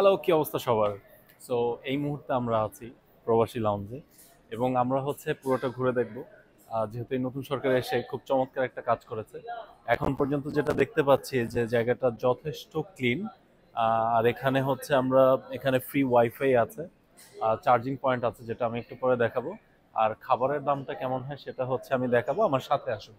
Hello, কি অবস্থা সবার? সো এই মুহূর্তে আমরা আছি প্রবাসী লাউঞ্জে এবং আমরা হচ্ছে পুরোটা ঘুরে দেখব। যেহেতু এই নতুন সরকার এসে খুব চমৎকার একটা কাজ করেছে। এখন পর্যন্ত যেটা দেখতে পাচ্ছি যে জায়গাটা যথেষ্ট ক্লিন। আর এখানে হচ্ছে আমরা এখানে ফ্রি ওয়াইফাই আছে, চার্জিং পয়েন্ট আছে যেটা আমি একটু পরে দেখাবো। আর খাবারের দামটা কেমন হয় সেটা হচ্ছে আমি দেখাবো, আমার সাথে আসুন।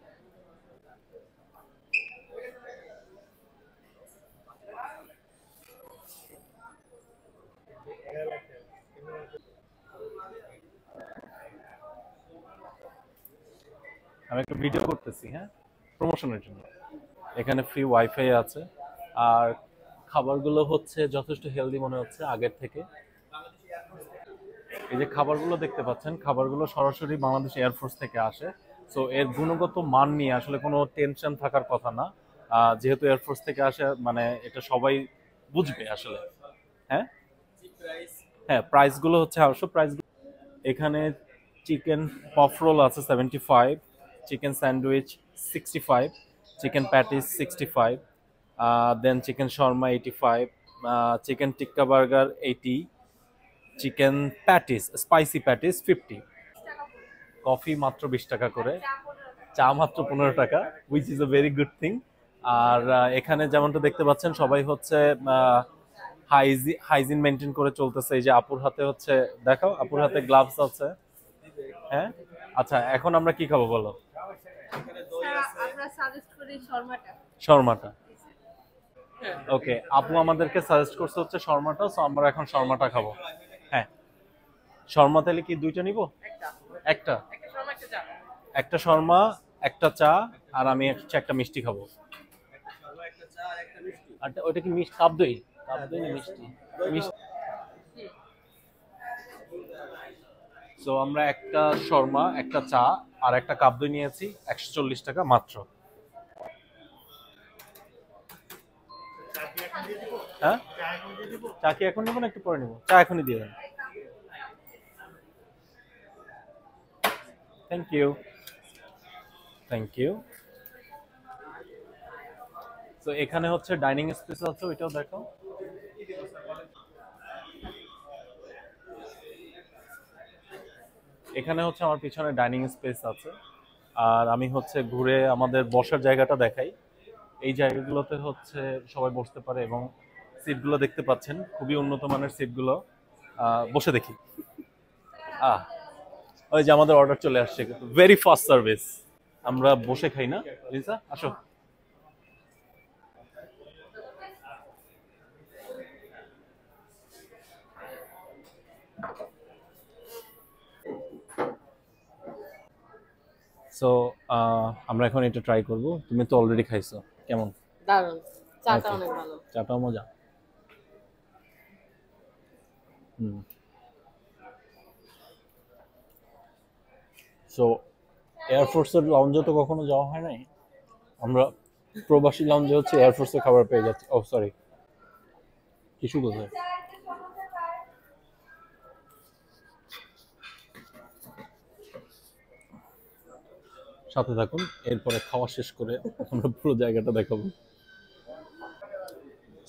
আমি একটা ভিডিও করতেছি, হ্যাঁ, প্রমোশনের জন্য। এখানে ফ্রি ওয়াইফাই আছে। আর খাবারগুলো হচ্ছে যথেষ্ট হেলদি মনে হচ্ছে আগের থেকে। এই যে খাবারগুলো দেখতে পাচ্ছেন, খাবারগুলো সরাসরি বাংলাদেশ এয়ারফোর্স থেকে আসে। সো এর গুণগত মান নিয়ে আসলে কোনো টেনশন থাকার কথা না। যেহেতু এয়ারফোর্স থেকে আসে মানে এটা সবাই বুঝবে আসলে। হ্যাঁ, হ্যাঁ, প্রাইসগুলো হচ্ছে অবশ্য প্রাইস। এখানে চিকেন পফ রোল আছে 75, chicken sandwich 65, chicken patties 65, then chicken shawarma 85, chicken tikka burger 80, chicken patties spicy patties 50। Coffee মাত্র 20 টাকা করে, চা মাত্র 15 টাকা, which is a very good thing. আর এখানে যেমনটা দেখতে পাচ্ছেন সবাই হচ্ছে হাইজিন মেনটেন করে চলতেছে। এই যে আপুর হাতে হচ্ছে, দেখাও, আপুর হাতে গ্লাভস আছে। হ্যাঁ, আচ্ছা, এখন আমরা কি খাবো বলো? শর্মাটা। ওকে, আপু আমাদেরকে সাজেস্ট করছে হচ্ছে শর্মাটা, সো আমরা এখন শর্মাটা খাবো। হ্যাঁ, শর্মা তাহলে কি দুইটা নিব? একটা একটা শর্মা, একটা চা, আর আমি হচ্ছে একটা মিষ্টি খাবো। আর ওইটা কি মিষ্টি? কাপ দই? কাপ দই না মিষ্টি? মিষ্টি। সো আমরা একটা শর্মা, একটা চা আর একটা কাপ দই নিয়েছি, 140 টাকা মাত্র। হ্যাঁ, চা কি এখন নিবো না একটু পরে নিবো? চা এখনই দিয়ে দেন। Thank you, thank you. তো এখানে হচ্ছে ডাইনিং স্পেস আছে, ওইটাও দেখো। এখানে হচ্ছে আমার পিছনে ডাইনিং স্পেস আছে। আর আমি হচ্ছে ঘুরে আমাদের বসার জায়গাটা দেখাই। এই জায়গাগুলোতে হচ্ছে সবাই বসতে পারে এবং সিটগুলো দেখতে পাচ্ছেন খুবই উন্নত মানের সিটগুলো। বসে দেখি। আহ ওই যে আমাদের অর্ডার চলে আসছে, ভেরি ফাস্ট সার্ভিস। আমরা বসে খাই না, লিসা আসো। সো আমরা এখন এটা ট্রাই করব। তুমি তো অলরেডি খাইছো, কেমন? দারুণ। চাটা Okay. অনেক ভালো। চাটাও মজা। হুম। সো এয়ারফোর্সের লাউঞ্জে তো কখনো যাওয়া হয় নাই। আমরা প্রবাসী লাউঞ্জে হচ্ছে এয়ারফোর্সের খাবার পেয়ে যাচ্ছি। ও সরি, কিছু কোথায়? সাথে থাকুন, এরপরে খাওয়া শেষ করে আমরা পুরো জায়গাটা দেখাবো।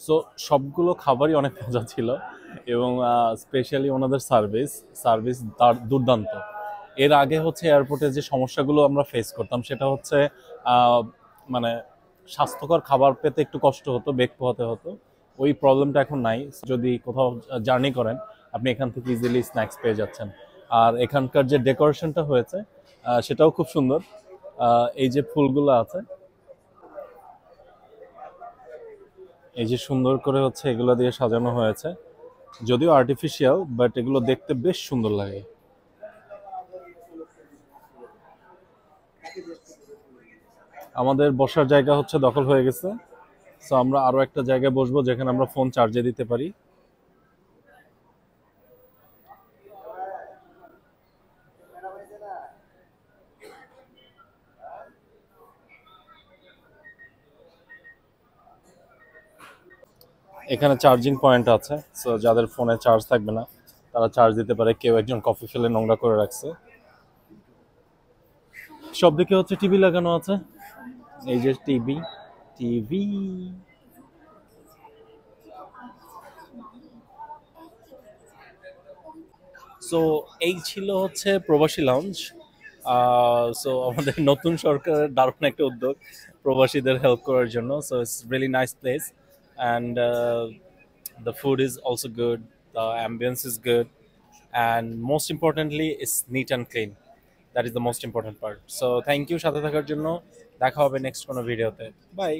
সো সবগুলো খাবারই অনেক মজা ছিল এবং স্পেশালি ওনাদের সার্ভিস সার্ভিস দুর্দান্ত। এর আগে হচ্ছে এয়ারপোর্টে যে সমস্যাগুলো আমরা ফেস করতাম সেটা হচ্ছে আহ, মানে স্বাস্থ্যকর খাবার পেতে একটু কষ্ট হতো, বেগ পোহাতে হতো। ওই প্রবলেমটা এখন নাই। যদি কোথাও জার্নি করেন আপনি এখান থেকে ইজিলি স্ন্যাক্স পেয়ে যাচ্ছেন। আর এখানকার যে ডেকোরেশনটা হয়েছে সেটাও খুব সুন্দর। এই যে ফুলগুলো আছে, এই যে সুন্দর করে হচ্ছে এগুলো দিয়ে সাজানো হয়েছে, যদিও আর্টিফিশিয়াল বাট এগুলো দেখতে বেশ সুন্দর লাগে। আমাদের বসার জায়গা হচ্ছে দখল হয়ে গেছে, সো আমরা আরো একটা জায়গায় বসবো যেখানে আমরা ফোন চার্জে দিতে পারি। এখানে চার্জিং পয়েন্ট আছে, সো যাদের ফোনে চার্জ থাকবে না তারা চার্জ দিতে পারে। কেউ একজন কফি ফেলে নোংরা করে রাখছে। সব দিকে হচ্ছে টিভি লাগানো আছে। এই যে টিভি, টিভি। সো এই ছিল হচ্ছে প্রবাসী লাউঞ্জ। সো আমাদের নতুন সরকারের দারুণ একটা উদ্যোগ প্রবাসীদের হেল্প করার জন্য। So it's really nice place and the food is also good, the ambience is good, and most importantly it's neat and clean. That is the most important part. So thank you সাথে থাকার জন্য। দেখা হবে next কোনো ভিডিওতে। By.